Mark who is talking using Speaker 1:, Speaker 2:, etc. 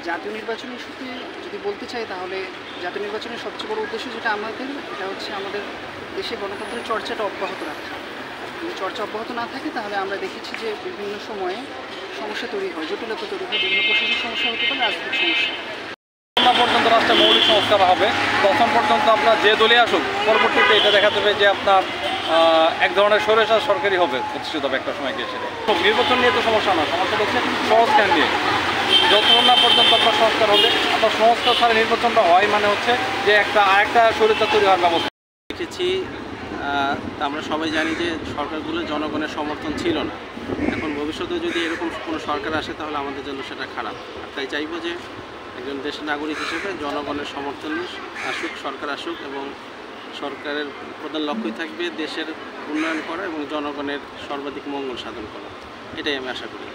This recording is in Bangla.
Speaker 1: জাতীয় নির্বাচন ইস্যুতে যদি বলতে চাই তাহলে জাতীয় নির্বাচনের সবচেয়ে বড় উদ্দেশ্য যেটা আমাদের, এটা হচ্ছে আমাদের দেশে গণতন্ত্রের চর্চাটা অব্যাহত রাখা। যদি চর্চা অব্যাহত না থাকে তাহলে আমরা দেখেছি যে বিভিন্ন সময়ে সমস্যা তৈরি হয়, জটিলতা তৈরি হয়, বিভিন্ন প্রশাসনিক সমস্যা হতে পারে, রাজনৈতিক সমস্যা।
Speaker 2: পর্যন্ত রাষ্ট্রে মৌলিক সংস্কার হবে তখন পর্যন্ত আপনার যে দলই আসুক, পরবর্তীতে এটা দেখা যাবে যে আপনার এক ধরনের স্বৈরাচার সরকারি হবে, প্রতিষ্ঠিত হবে একটা সময় গিয়ে। সেটা নির্বাচন নিয়ে তো সমস্যা না, সমস্যা হচ্ছে সংস্কার নিয়ে। যতক্ষণ না পর্যন্ত আপনার সংস্কার হবে, আপনার সংস্কার ছাড়া নির্বাচনটা হয় মানে হচ্ছে যে আরেকটা স্বৈরাচার তৈরি হওয়ার ব্যবস্থা।
Speaker 3: দেখেছি, আমরা সবাই জানি যে সরকারগুলো জনগণের সমর্থন ছিল না। এখন ভবিষ্যতে যদি এরকম কোনো সরকার আসে তাহলে আমাদের জন্য সেটা খারাপ। তাই চাইবো যে একজন দেশের নাগরিক হিসেবে জনগণের সমর্থন আসুক, সরকার আসুক, এবং সরকারের প্রধান লক্ষ্যই থাকবে দেশের উন্নয়ন করা এবং জনগণের সর্বাধিক মঙ্গল সাধন করা। এটাই আমি আশা করি।